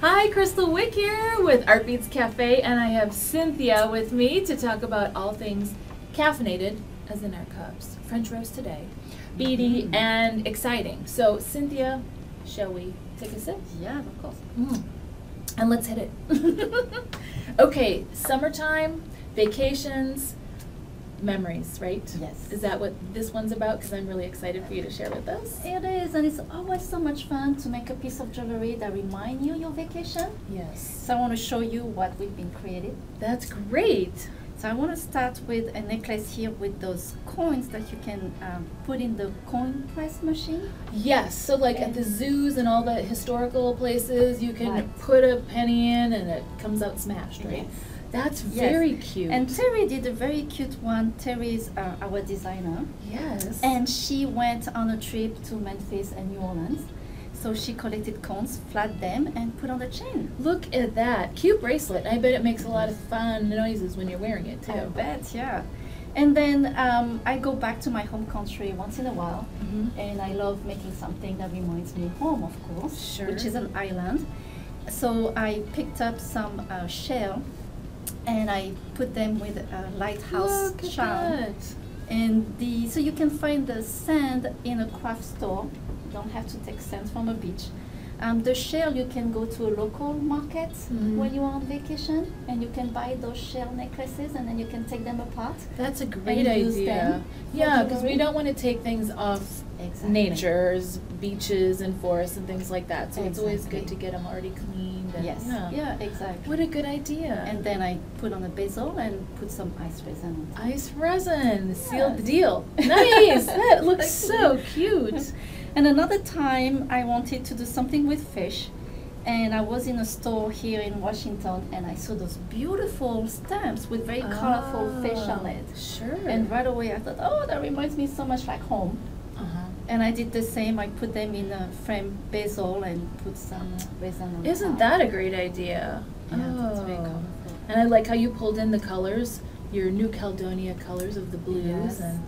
Hi, Kristal Wick here with Artbeads Cafe, and I have Cynthia with me to talk about all things caffeinated, as in our cups, French roast today, beady and exciting. So, Cynthia, shall we take a sip? Yeah, of course. And let's hit it. Okay, summertime, vacations, memories, right? Yes. Is that what this one's about? Because I'm really excited for you to share with us. It is, and it's always so much fun to make a piece of jewelry that reminds you your vacation. Yes. So I want to show you what we've been creating. That's great. So I want to start with a necklace here with those coins that you can put in the coin press machine. Yes, so like at the zoos and all the historical places, you can Right. put a penny in and it comes out smashed, right? Yes. That's Yes. very cute. And Terry did a very cute one. Terry is our designer. yes. And she went on a trip to Memphis and New Orleans. So she collected coins, flat them, and put on the chain. Look at that. Cute bracelet. I bet it makes a lot of fun noises when you're wearing it too. I bet, yeah. And then I go back to my home country once in a while, and I love making something that reminds me home, of course, Sure. which is an island. So I picked up some shell, and I put them with a lighthouse Look at charm. that. And so you can find the sand in a craft store. You don't have to take sand from a beach. The shell, you can go to a local market when you are on vacation, and you can buy those shell necklaces, and then you can take them apart. That's a great And use idea. them for Yeah, because we jewelry. don't want to take things off nature's beaches and forests and things like that. So it's always good to get them already cleaned. And, Yes, yeah, exactly. What a good idea. And then I put on a bezel and put some ice resin on top. Ice resin, sealed the Yes. deal. Nice. That looks so cute. And another time I wanted to do something with fish, and I was in a store here in Washington, and I saw those beautiful stamps with very colorful fish on it. Sure. And right away I thought, oh, that reminds me so much like home. And I did the same. I put them in a frame basil and put some resin on Isn't top. that a great idea? Yeah, that's very colorful. And I like how you pulled in the colors, your New Caledonia colors of the blues, Yes. and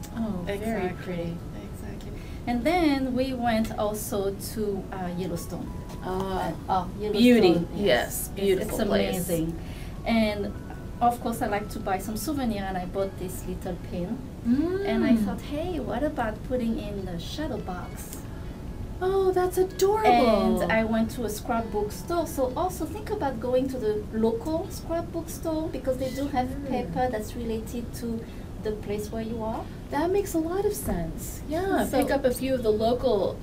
very Exactly. pretty. Exactly. And then we went also to Yellowstone. Yellowstone. Beauty. Yes, beautiful It's place. amazing. And of course, I like to buy some souvenir, and I bought this little pin. And I thought, hey, what about putting in the shadow box? Oh, that's adorable. And I went to a scrapbook store. So also think about going to the local scrapbook store, because they do have paper that's related to the place where you are. That makes a lot of sense. Yeah, So- pick up a few of the local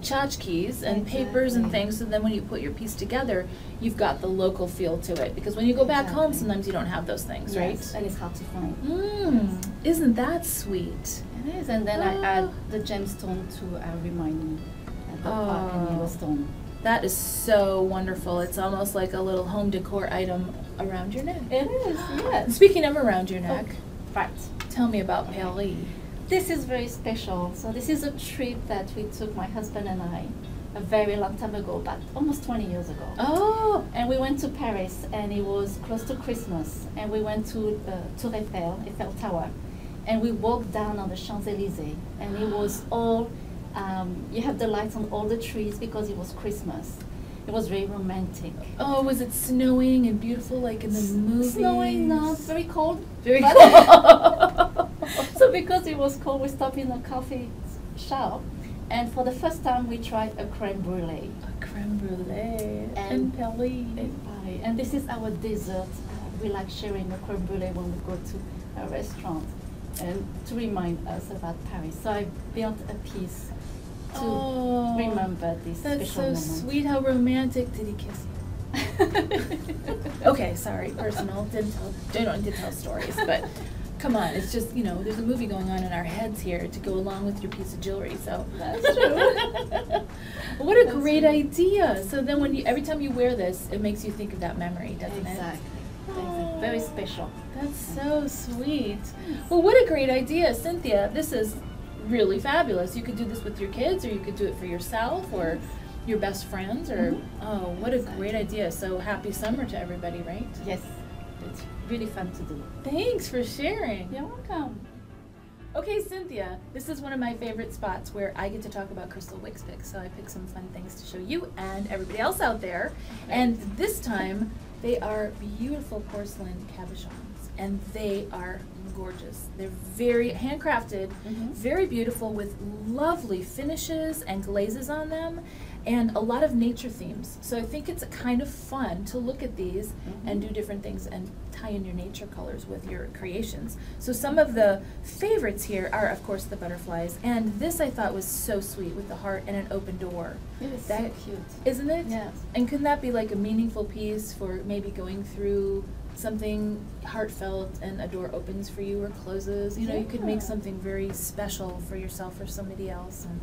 tchotchkes and papers and Exactly. things, so then when you put your piece together, you've got the local feel to it. Because when you go back home, Exactly. sometimes you don't have those things, Yes, right? and it's hard to find. Isn't that sweet? It is, and then I add the gemstone to remind me at the park in Yellowstone. That is so wonderful. It's almost like a little home decor item around your neck. It is, yes. Speaking of around your neck, Right. tell me about Paris. This is very special. So this is a trip that we took, my husband and I, a very long time ago, about almost 20 years ago. Oh, And we went to Paris, and it was close to Christmas. And we went to Tour Eiffel Tower, and we walked down on the Champs-Élysées. And it was all, you have the lights on all the trees because it was Christmas. It was very romantic. oh, was it snowing and beautiful like in the movies? Snowing, not very cold. Very but- cold. So because it was cold, we stopped in a coffee shop, and for the first time we tried a creme brulee. A creme brulee And- in Paris. And this is our dessert. We like sharing a creme brulee when we go to a restaurant, and to remind us about Paris. So I built a piece to remember this That's special so moment. sweet. How romantic. Did he kiss you? Okay, sorry, personal. Don't need to tell stories, but come on, it's just, there's a movie going on in our heads here to go along with your piece of jewelry, so. That's true. What a great idea. So then every time you wear this, it makes you think of that memory, doesn't it? Exactly. Very special. That's so sweet. Well, what a great idea, Cynthia. This is really fabulous. You could do this with your kids, or you could do it for yourself, or your best friends, or oh, what a great idea. So happy summer to everybody, right? Yes, it's really fun to do. Thanks for sharing. You're welcome. Okay, Cynthia, this is one of my favorite spots where I get to talk about Kristal Wick's picks. So I picked some fun things to show you and everybody else out there. And this time, they are beautiful porcelain cabochons, and they are gorgeous. They're very handcrafted, very beautiful with lovely finishes and glazes on them, and a lot of nature themes. So I think it's kind of fun to look at these and do different things and tie in your nature colors with your creations. So some of the favorites here are, of course, the butterflies, and this I thought was so sweet with the heart and an open door. It is That, so cute. isn't it? Yes. And couldn't that be like a meaningful piece for maybe going through something heartfelt and a door opens for you or closes? You know, you could make Yeah. something very special for yourself or somebody else. And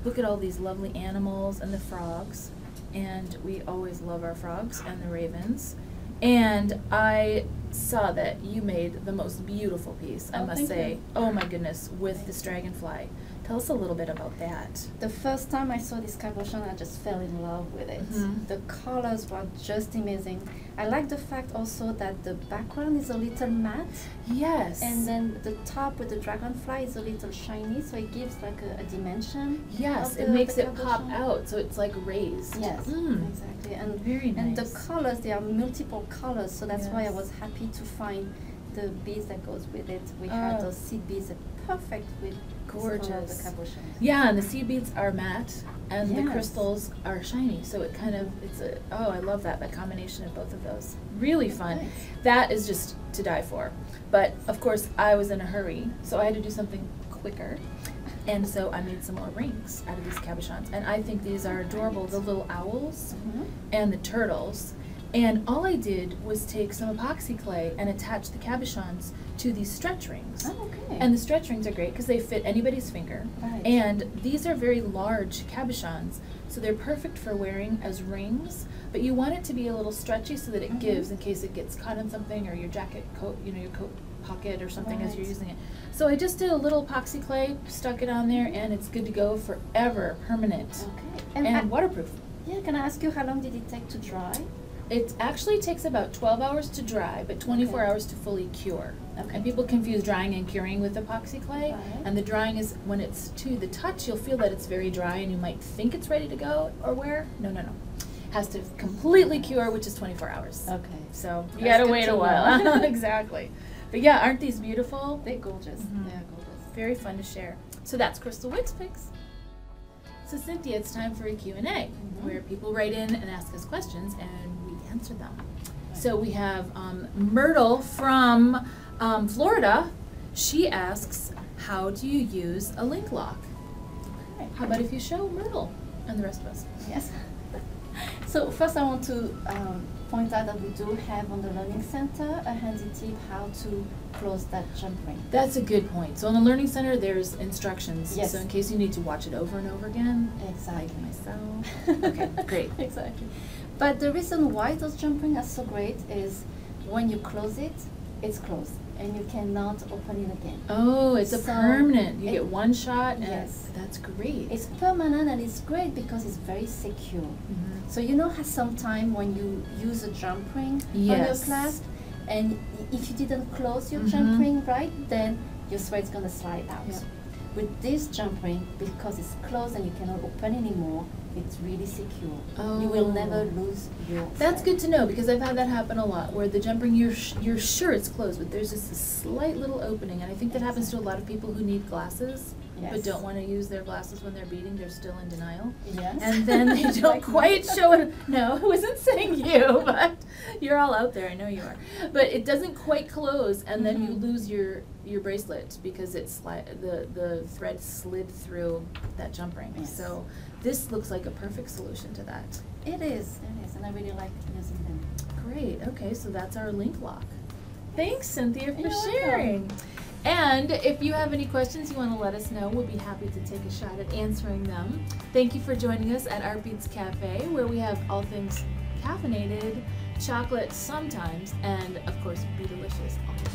look at all these lovely animals and the frogs. And we always love our frogs and the ravens. And I saw that you made the most beautiful piece, I Oh, must thank say. you. Oh my goodness, with this dragonfly. Tell us a little bit about that. The first time I saw this cabochon, I just fell in love with it. The colors were just amazing. I like the fact also that the background is a little matte, Yes. and then the top with the dragonfly is a little shiny, so it gives like a dimension. Yes, of it the makes it pop cabochon. out, so it's like raised. Yes, Mm. exactly. And Very nice. and the colors, there are multiple colors, so that's why I Yes. was happy to find the beads that goes with it. We had Oh. those seed beads that perfect with this color of Gorgeous. the cabochon. Yeah, and the seed beads are matte, and the Yes. crystals are shiny. So it kind of, I love that combination of both of those. Really fun. Nice. That is just to die for. But of course, I was in a hurry, so I had to do something quicker. And so I made some more rings out of these cabochons. And I think these are adorable, the little owls and the turtles. And all I did was take some epoxy clay and attach the cabochons to these stretch rings. Oh, okay. And the stretch rings are great because they fit anybody's finger. Right. And these are very large cabochons, so they're perfect for wearing as rings, but you want it to be a little stretchy so that it gives in case it gets caught on something, or your jacket coat, your coat pocket or something as you're Right. using it. So I just did a little epoxy clay, stuck it on there, and it's good to go forever, permanent, Okay. and waterproof. Yeah, can I ask you how long did it take to dry? It actually takes about 12 hours to dry, but 24 Okay. hours to fully cure. Okay. And people confuse drying and curing with epoxy clay. Right. And the drying is when it's to the touch, you'll feel that it's very dry and you might think it's ready to go or wear. No. Has to completely cure, which is 24 hours. Okay. So you That's gotta good wait to a while. know. Exactly. But yeah, aren't these beautiful? They're gorgeous. They're gorgeous. Very fun to share. So that's Kristal Wick's picks. So Cynthia, it's time for a Q&A, where people write in and ask us questions and we answer them. So we have Myrtle from Florida. She asks, how do you use a link lock? Okay. How about if you show Myrtle and the rest of us? Yes. So first I want to point out that we do have on the Learning Center a handy tip how to close that jump ring. That's a good point. So on the Learning Center, there's instructions. Yes. So in case you need to watch it over and over again, Exactly. like myself. Okay, great. Exactly. But the reason why those jump rings are so great is when you close it, it's closed and you cannot open it again. Oh, it's a So permanent. You it- get one shot, and Yes. that's great. It's permanent and it's great because it's very secure. Mhm. So you know how sometime when you use a jump ring on your Yes. clasp, and if you didn't close your Mhm. jump ring right, then your thread's gonna slide out. Yeah. With this jump ring, because it's closed and you cannot open anymore, it's really secure. You will Oh. never lose your That's thread. good to know because I've had that happen a lot where the jump ring, you're sure it's closed, but there's just a slight little opening. And I think that happens to a lot of people who need glasses but Yes. don't want to use their glasses when they're beading. They're still in denial. Yes. And then they don't Like me. quite show it. No, I wasn't saying you, but you're all out there. I know you are. But it doesn't quite close, and then you Mhm. lose your bracelet because the thread slid through that jump ring. Yes. So this looks like a perfect solution to that. It is, and I really like using them. Great. Okay, so that's our link lock. Thanks, Cynthia, for You're welcome. sharing. And if you have any questions you want to let us know, we'll be happy to take a shot at answering them. Thank you for joining us at Artbeads Cafe, where we have all things caffeinated, chocolate sometimes, and of course, be delicious all the time.